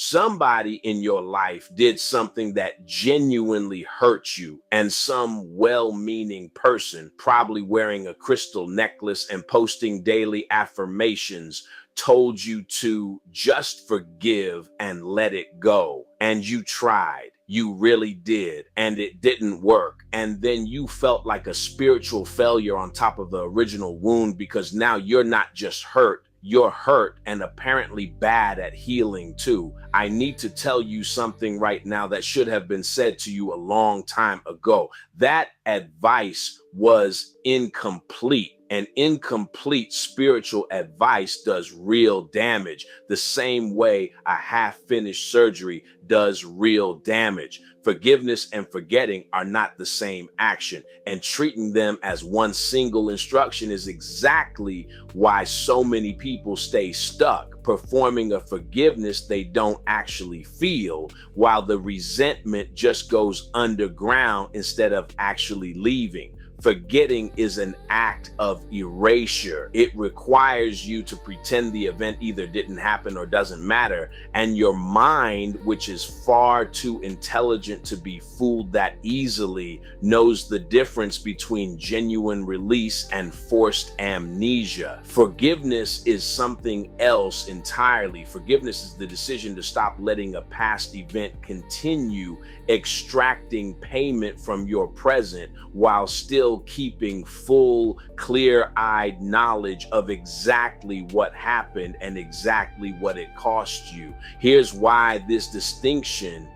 Somebody in your life did something that genuinely hurt you, and some well-meaning person, probably wearing a crystal necklace and posting daily affirmations, told you to just forgive and let it go. And you tried. You really did. And it didn't work. And then you felt like a spiritual failure on top of the original wound, because now you're not just hurt. You're hurt and apparently bad at healing too. I need to tell you something right now that should have been said to you a long time ago. That advice was incomplete. And incomplete spiritual advice does real damage, the same way a half-finished surgery does real damage. Forgiveness and forgetting are not the same action, and treating them as one single instruction is exactly why so many people stay stuck, performing a forgiveness they don't actually feel, while the resentment just goes underground instead of actually leaving. Forgetting is an act of erasure. It requires you to pretend the event either didn't happen or doesn't matter, and your mind, which is far too intelligent to be fooled that easily, knows the difference between genuine release and forced amnesia. Forgiveness is something else entirely. Forgiveness is the decision to stop letting a past event continue extracting payment from your present while still keeping full, clear-eyed knowledge of exactly what happened and exactly what it cost you. Here's why this distinction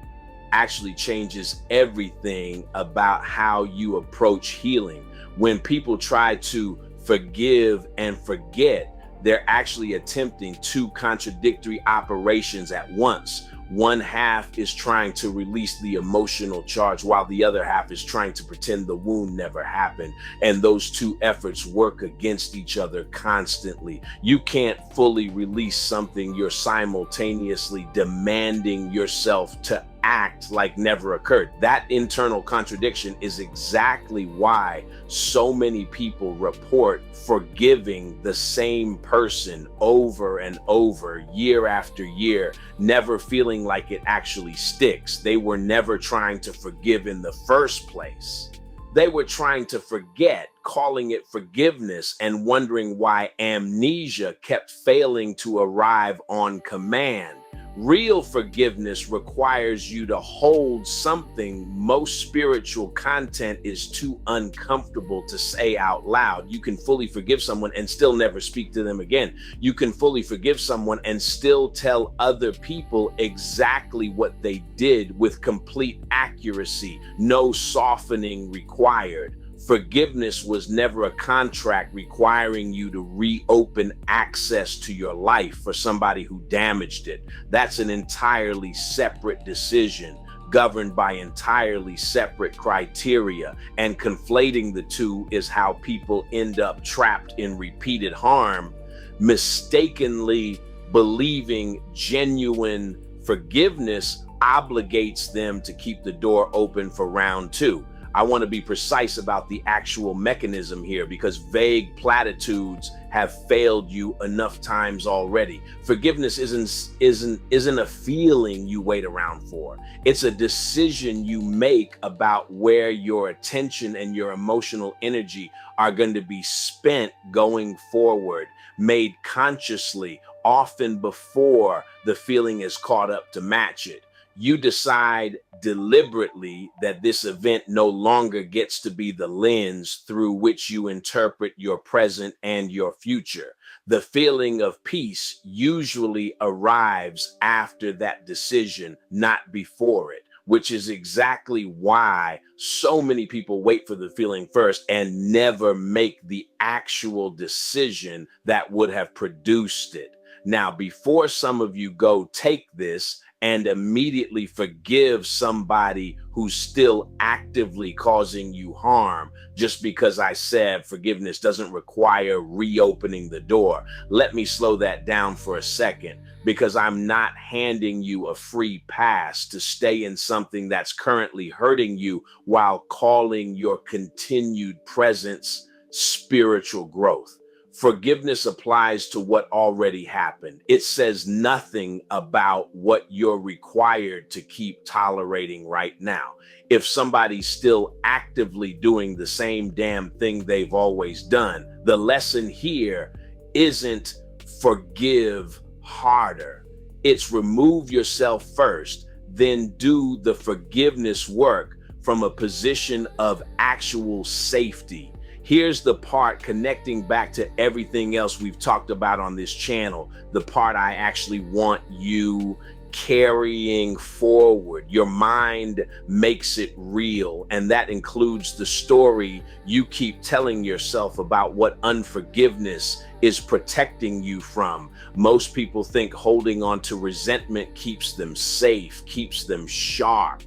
actually changes everything about how you approach healing. When people try to forgive and forget, they're actually attempting two contradictory operations at once. One half is trying to release the emotional charge, while the other half is trying to pretend the wound never happened. And those two efforts work against each other constantly. You can't fully release something you're simultaneously demanding yourself to act like never occurred. That internal contradiction is exactly why so many people report forgiving the same person over and over, year after year, never feeling like it actually sticks. They were never trying to forgive in the first place. They were trying to forget, calling it forgiveness, and wondering why amnesia kept failing to arrive on command. Real forgiveness requires you to hold something most spiritual content is too uncomfortable to say out loud. You can fully forgive someone and still never speak to them again. You can fully forgive someone and still tell other people exactly what they did with complete accuracy, no softening required. Forgiveness was never a contract requiring you to reopen access to your life for somebody who damaged it. That's an entirely separate decision, governed by entirely separate criteria, and conflating the two is how people end up trapped in repeated harm, mistakenly believing genuine forgiveness obligates them to keep the door open for round two. I want to be precise about the actual mechanism here, because vague platitudes have failed you enough times already. Forgiveness isn't a feeling you wait around for. It's a decision you make about where your attention and your emotional energy are going to be spent going forward, made consciously, often before the feeling is caught up to match it. You decide deliberately that this event no longer gets to be the lens through which you interpret your present and your future. The feeling of peace usually arrives after that decision, not before it, which is exactly why so many people wait for the feeling first and never make the actual decision that would have produced it. Now, before some of you go take this and immediately forgive somebody who's still actively causing you harm just because I said forgiveness doesn't require reopening the door, let me slow that down for a second, because I'm not handing you a free pass to stay in something that's currently hurting you while calling your continued presence spiritual growth. Forgiveness applies to what already happened. It says nothing about what you're required to keep tolerating right now. If somebody's still actively doing the same damn thing they've always done, the lesson here isn't forgive harder. It's remove yourself first, then do the forgiveness work from a position of actual safety. Here's the part connecting back to everything else we've talked about on this channel, the part I actually want you carrying forward. Your mind makes it real, and that includes the story you keep telling yourself about what unforgiveness is protecting you from. Most people think holding on to resentment keeps them safe, keeps them sharp,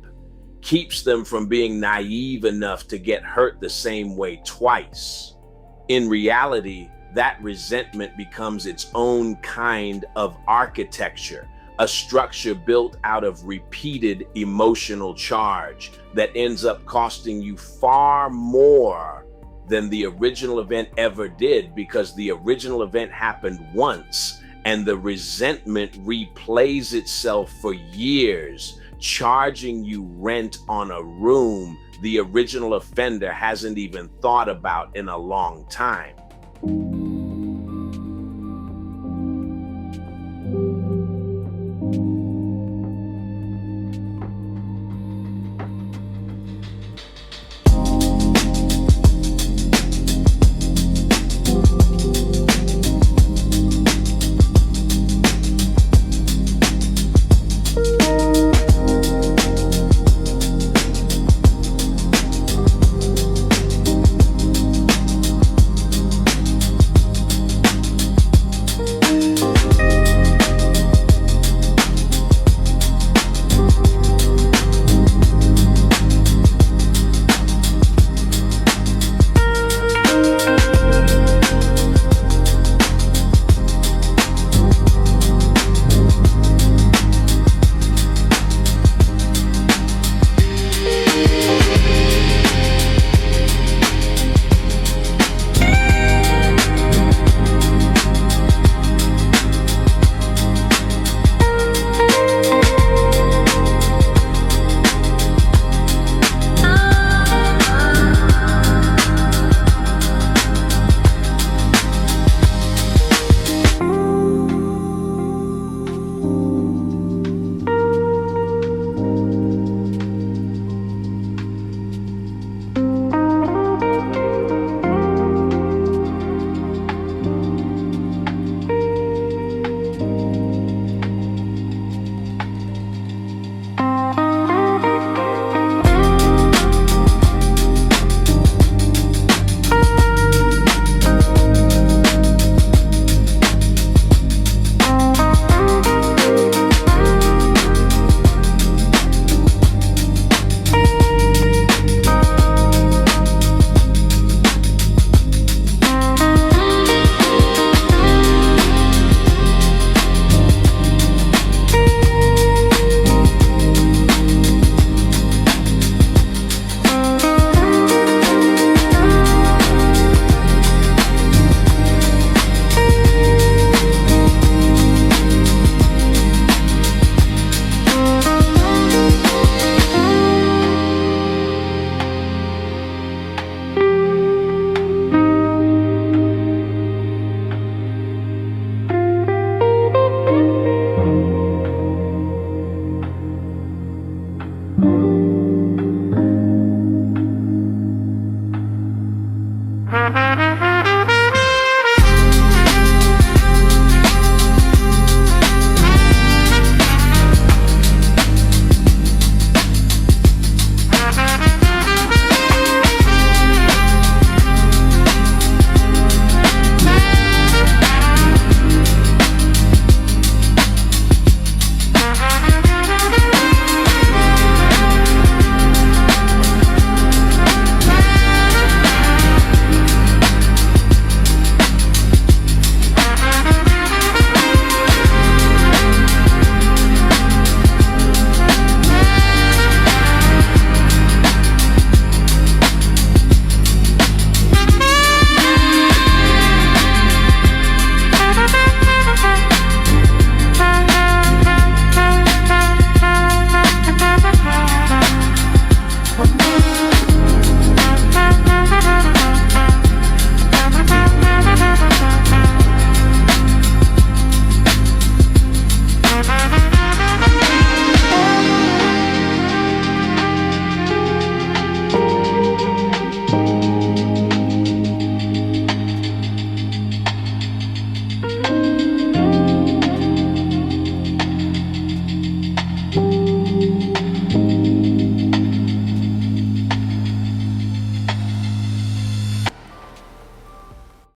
keeps them from being naive enough to get hurt the same way twice. In reality, that resentment becomes its own kind of architecture, a structure built out of repeated emotional charge that ends up costing you far more than the original event ever did, because the original event happened once and the resentment replays itself for years, charging you rent on a room the original offender hasn't even thought about in a long time.